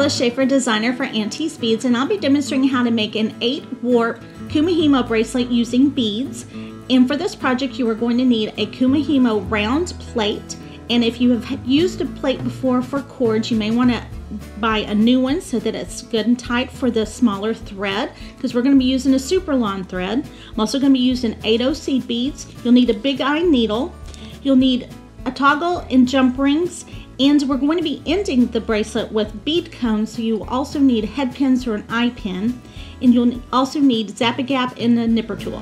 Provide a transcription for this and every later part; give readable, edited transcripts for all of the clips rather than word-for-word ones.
Alice Schaefer, designer for Auntie's Beads, and I'll be demonstrating how to make an 8-warp Kumihimo bracelet using beads. And for this project, you are going to need a Kumihimo round plate. And if you have used a plate before for cords, you may want to buy a new one so that it's good and tight for the smaller thread, because we're going to be using a super long thread. I'm also going to be using 8/0 seed beads. You'll need a big eye needle. You'll need a toggle and jump rings. And we're going to be ending the bracelet with bead cones, so you also need head pins or an eye pin. And you'll also need Zap-A-Gap and a nipper tool.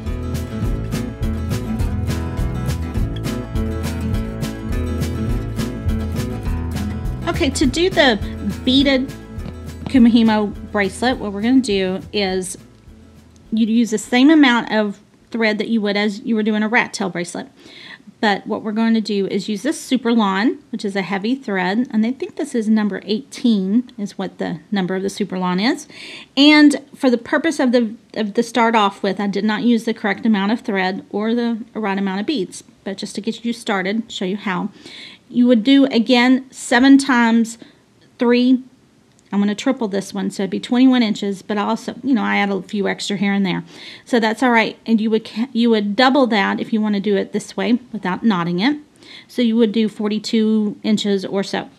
Okay, to do the beaded Kumihimo bracelet, what we're going to do is you'd use the same amount of thread that you would as you were doing a rat tail bracelet. But what we're going to do is use this super lawn, which is a heavy thread, and I think this is number 18 is what the number of the super lawn is. And for the purpose of the start off with, I did not use the correct amount of thread or the right amount of beads, but just to get you started, show you how. You would do, again, 7 times 3. I'm going to triple this one, so it'd be 21 inches, but also, I add a few extra here and there. So that's all right. And you would double that if you want to do it this way without knotting it. So you would do 42 inches or so.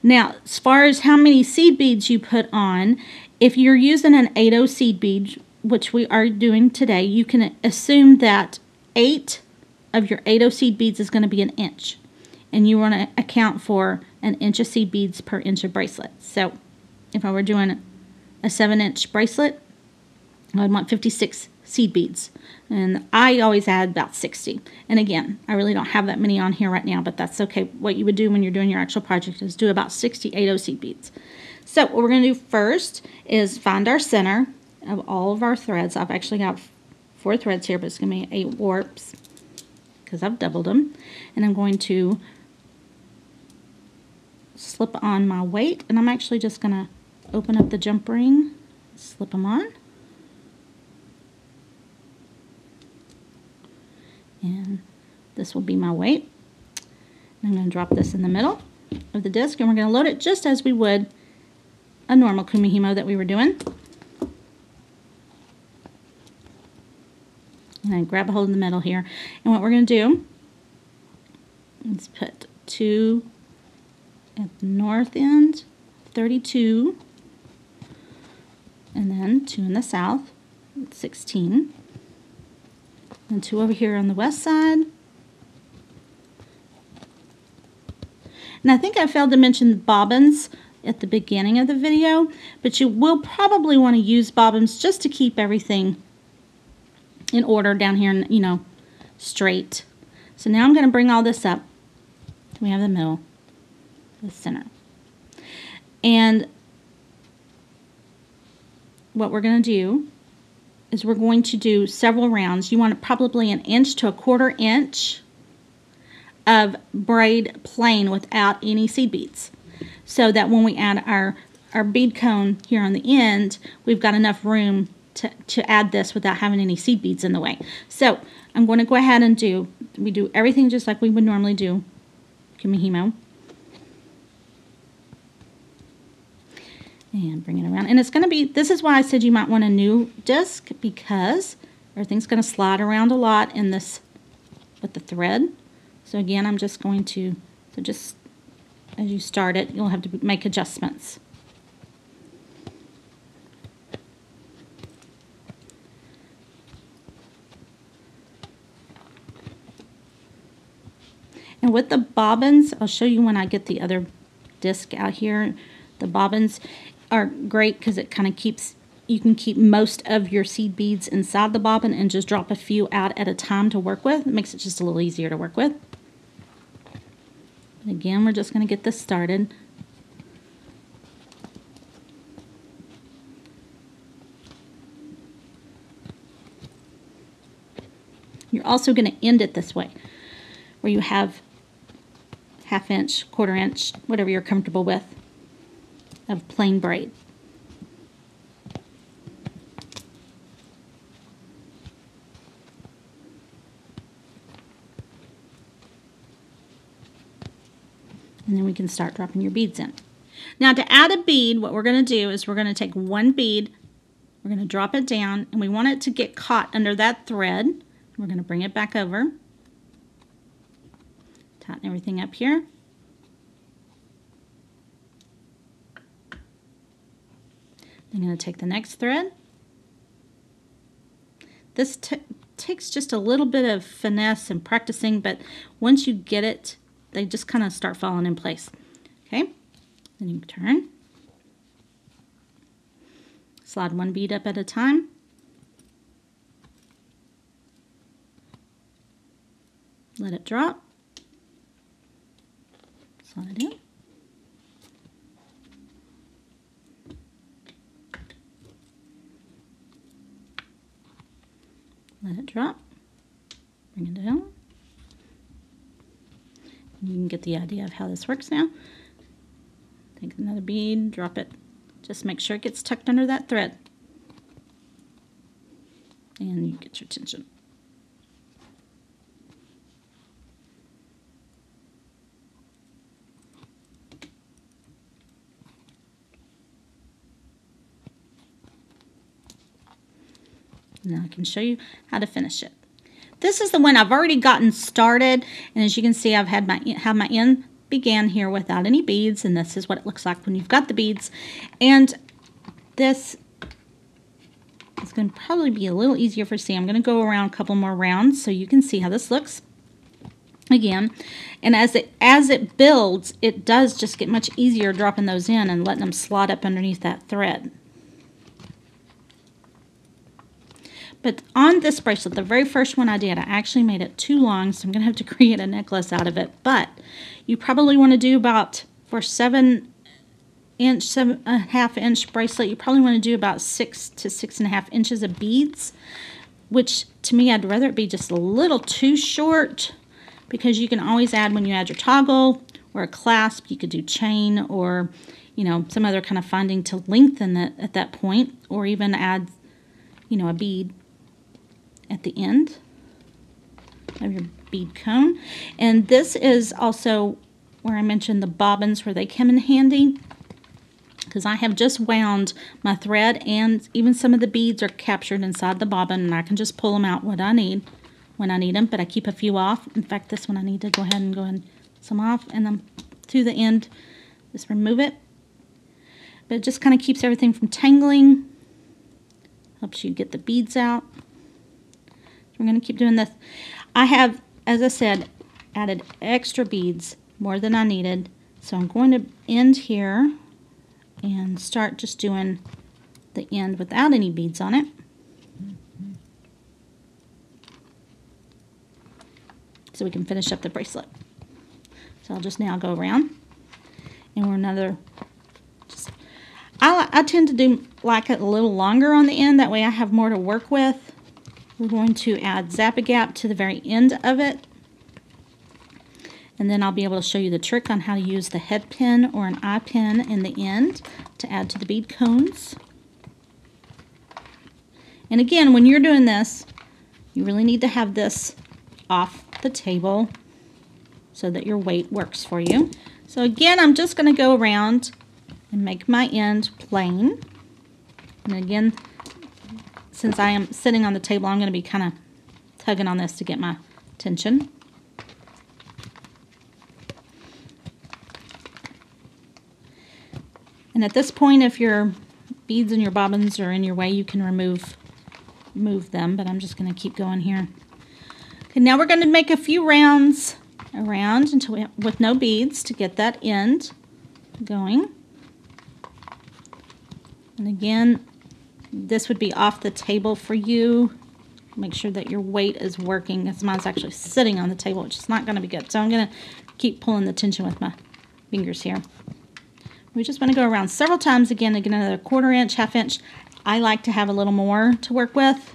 Now, as far as how many seed beads you put on, if you're using an 8/0 seed bead, which we are doing today, you can assume that 8 of your 8/0 seed beads is going to be an inch. And you want to account for an inch of seed beads per inch of bracelet. So if I were doing a 7-inch bracelet, I'd want 56 seed beads. And I always add about 60. And again, I really don't have that many on here right now, but that's okay. What you would do when you're doing your actual project is do about 60 8/0 seed beads. So what we're going to do first is find our center of all of our threads. I've actually got 4 threads here, but it's going to be 8 warps because I've doubled them. And I'm going to slip on my weight, and I'm actually just going to open up the jump ring, slip them on, and this will be my weight. I'm going to drop this in the middle of the disc, and we're going to load it just as we would a normal Kumihimo that we were doing. And then grab a hold of the middle here, and what we're going to do is put 2 at the north end, 32, and then 2 in the south, 16, and 2 over here on the west side. And I think I failed to mention bobbins at the beginning of the video, but you will probably want to use bobbins just to keep everything in order down here, and straight. So now I'm going to bring all this up. We have the middle, the center, and what we're going to do is we're going to do several rounds. You want probably 1 inch to 1/4 inch of braid plain without any seed beads, so that when we add our bead cone here on the end, we've got enough room to add this without having any seed beads in the way. So I'm going to go ahead and we do everything just like we would normally do Kumihimo. And bring it around. And it's going to be, this is why I said you might want a new disc, because everything's going to slide around a lot in this with the thread. So again, I'm just going to, just as you start it, you'll have to make adjustments. And with the bobbins, I'll show you when I get the other disc out here. The bobbins are great because it kind of you can keep most of your seed beads inside the bobbin and just drop a few out at a time to work with. It makes it just a little easier to work with. But again, we're just going to get this started. You're also going to end it this way, where you have 1/2 inch, 1/4 inch, whatever you're comfortable with, of plain braid. And then we can start dropping your beads in. Now to add a bead, what we're going to do is we're going to take one bead, we're going to drop it down, and we want it to get caught under that thread. We're going to bring it back over, tighten everything up here. I'm going to take the next thread. This takes just a little bit of finesse and practicing, but once you get it, they just kind of start falling in place. Okay, then you turn. Slide one bead up at a time. Let it drop. Slide it in. Let it drop. Bring it down. You can get the idea of how this works now. Take another bead, drop it. Just make sure it gets tucked under that thread. And you get your tension. Now I can show you how to finish it. This is the one I've already gotten started, and as you can see, I've had my end began here without any beads, and this is what it looks like when you've got the beads. And this is going to probably be a little easier for see. I'm going to go around a couple more rounds so you can see how this looks again. And as it builds, it does just get much easier dropping those in and letting them slide up underneath that thread. But on this bracelet, the very first one I did, I actually made it too long, so I'm going to have to create a necklace out of it. But you probably want to do about, for 7.5 inch bracelet, you probably want to do about 6 to 6.5 inches of beads, which to me, I'd rather it be just a little too short, because you can always add, when you add your toggle or a clasp, you could do chain or, you know, some other kind of finding to lengthen it at that point, or even add, you know, a bead at the end of your bead cone. And this is also where I mentioned the bobbins, where they come in handy, because I have just wound my thread, and even some of the beads are captured inside the bobbin, and I can just pull them out when I need them, but I keep a few off. In fact, this one I need to go ahead and some off, and then to the end, just remove it. But it just kind of keeps everything from tangling, helps you get the beads out. We're going to keep doing this. I have, as I said, added extra beads, more than I needed. So I'm going to end here and start just doing the end without any beads on it. So we can finish up the bracelet. So I'll just now go around, and we're another, I tend to like it a little longer on the end, that way I have more to work with. We're going to add zap-a-gap to the very end of it. And then I'll be able to show you the trick on how to use the head pin or an eye pin in the end to add to the bead cones. And again, when you're doing this, you really need to have this off the table so that your weight works for you. So again, I'm just going to go around and make my end plain. And again, since I am sitting on the table, I'm going to be kind of tugging on this to get my tension. And at this point, if your beads and your bobbins are in your way, you can move them, but I'm just going to keep going here. Okay, now we're going to make a few rounds around until with no beads to get that end going. And again, this would be off the table for you. Make sure that your weight is working, because mine's actually sitting on the table, which is not going to be good. So I'm going to keep pulling the tension with my fingers here. We just want to go around several times again to get another 1/4 inch, 1/2 inch. I like to have a little more to work with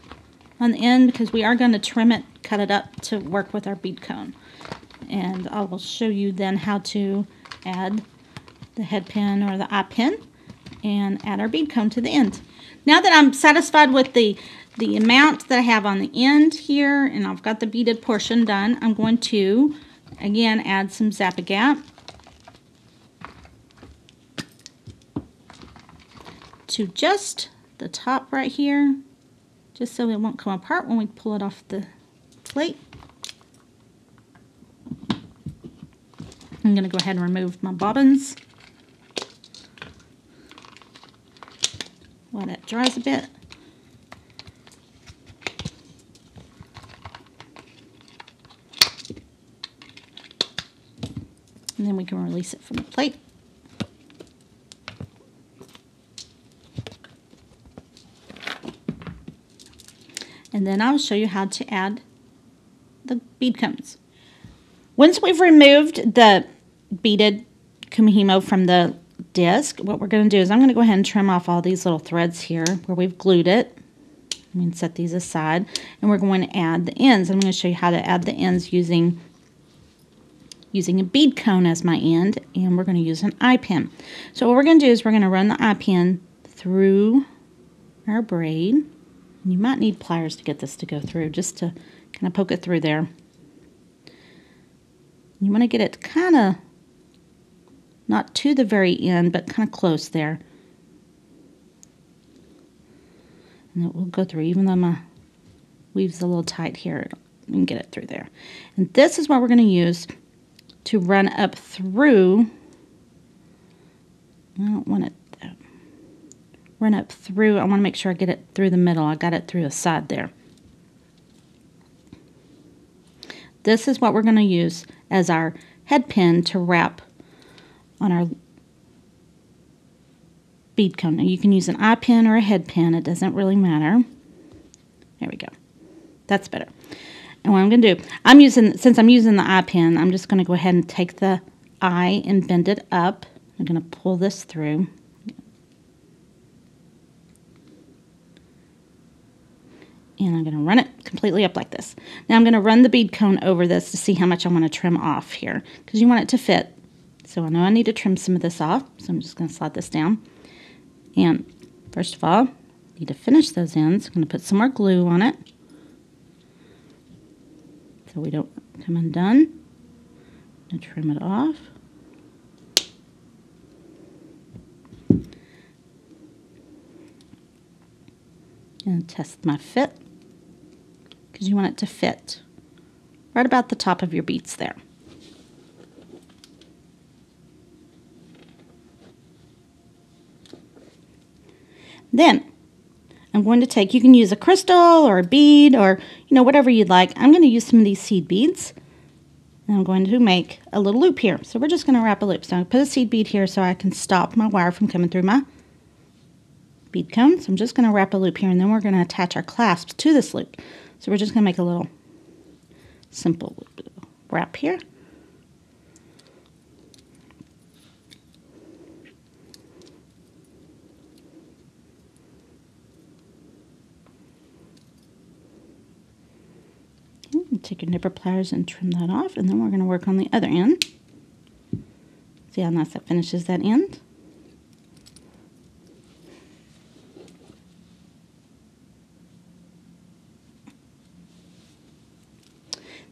on the end, because we are going to trim it, cut it up to work with our bead cone. And I will show you then how to add the head pin or the eye pin and add our bead cone to the end. Now that I'm satisfied with the amount that I have on the end here, and I've got the beaded portion done, I'm going to, again, add some zap-a-gap. to just the top right here, just so it won't come apart when we pull it off the plate. I'm going to go ahead and remove my bobbins while that dries a bit. And then we can release it from the plate. And then I'll show you how to add the bead cones. Once we've removed the beaded Kumihimo from the disc, what we're going to do is I'm going to go ahead and trim off all these little threads here where we've glued it. I'm going to set these aside, and we're going to add the ends. I'm going to show you how to add the ends using a bead cone as my end, and we're going to use an eye pin. So what we're going to do is we're going to run the eye pin through our braid. And you might need pliers to get this to go through, just to kind of poke it through there. You want to get it kind of not to the very end, but kind of close there. And it will go through, even though my weave's a little tight here, you can get it through there. And this is what we're going to use to run up through. I don't want it to run up through. I want to make sure I get it through the middle. I got it through the side there. This is what we're going to use as our head pin to wrap on our bead cone. Now you can use an eye pin or a head pin. It doesn't really matter. There we go. That's better. And what I'm going to do, since I'm using the eye pin, I'm just going to go ahead and take the eye and bend it up. I'm going to pull this through. And I'm going to run it completely up like this. Now I'm going to run the bead cone over this to see how much I want to trim off here, because you want it to fit. So I know I need to trim some of this off, so I'm just going to slide this down. And first of all, I need to finish those ends. I'm going to put some more glue on it so we don't come undone. I'm going to trim it off. And test my fit, because you want it to fit right about the top of your beads there. Then I'm going to take, you can use a crystal or a bead or, you know, whatever you'd like. I'm going to use some of these seed beads, and I'm going to make a little loop here. So we're just going to wrap a loop. So I put a seed bead here so I can stop my wire from coming through my bead cone. So I'm just going to wrap a loop here, and then we're going to attach our clasps to this loop. So we're just going to make a little simple wrap here. Take your nipper pliers and trim that off, and then we're going to work on the other end. See how nice that finishes that end?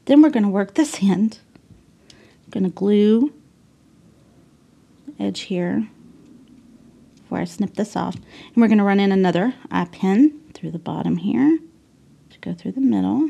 Then we're going to work this end. I'm going to glue the edge here before I snip this off. And we're going to run in another eye pin through the bottom here to go through the middle.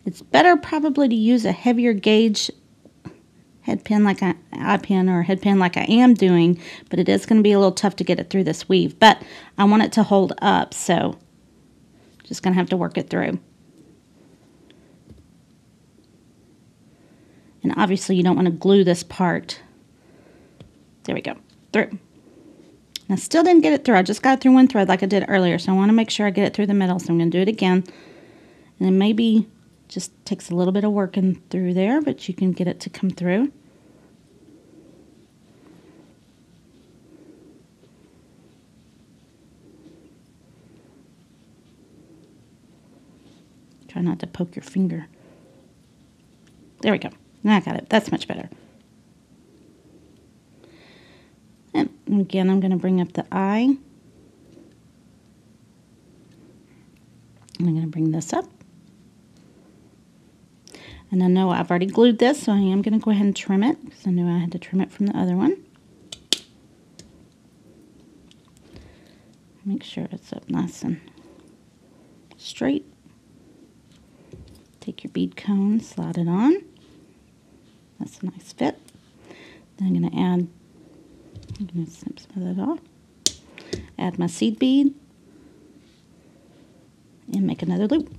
It's better probably to use a heavier gauge head pin like an eye pin or a head pin like I am doing, but it is going to be a little tough to get it through this weave. But I want it to hold up, so just going to have to work it through. And obviously you don't want to glue this part. There we go, through. And I still didn't get it through. I just got it through one thread like I did earlier, so I want to make sure I get it through the middle, so I'm going to do it again. And then maybe just takes a little bit of working through there, but you can get it to come through. Try not to poke your finger. There we go. Now I got it. That's much better. And again, I'm going to bring up the eye. And I'm going to bring this up. And I know I've already glued this, so I am going to go ahead and trim it, because I knew I had to trim it from the other one. Make sure it's up nice and straight. Take your bead cone, slide it on. That's a nice fit. Then I'm going to snip some of that off. Add my seed bead and make another loop.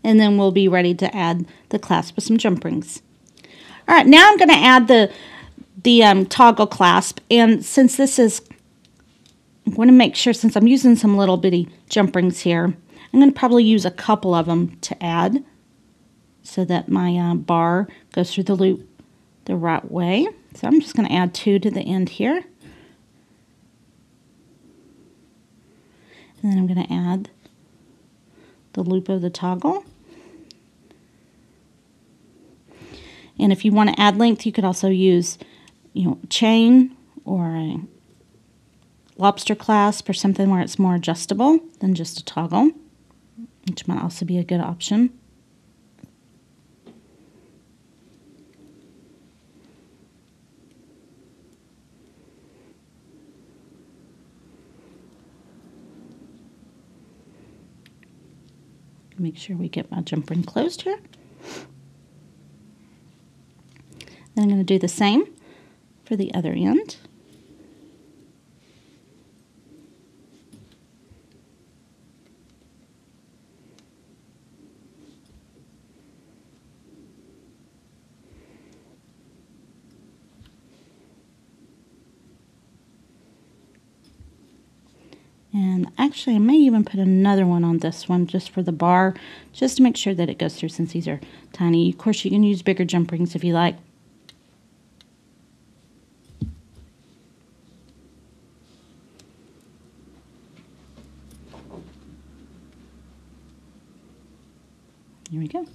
And then we'll be ready to add the clasp with some jump rings. All right, now I'm going to add the toggle clasp, and since this is, I want to make sure, since I'm using some little bitty jump rings here, I'm going to probably use a couple of them to add so that my bar goes through the loop the right way. So I'm just going to add 2 to the end here. And then I'm going to add the loop of the toggle. And if you want to add length, you could also use, chain or a lobster clasp or something where it's more adjustable than just a toggle, which might also be a good option. Make sure we get my jump ring closed here. Then I'm going to do the same for the other end. And actually, I may even put another one on this one just for the bar, just to make sure that it goes through, since these are tiny. Of course, you can use bigger jump rings if you like. Here we go.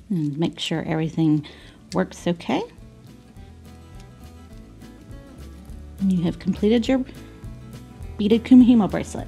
And make sure everything works okay. And you have completed your beaded Kumihimo bracelet.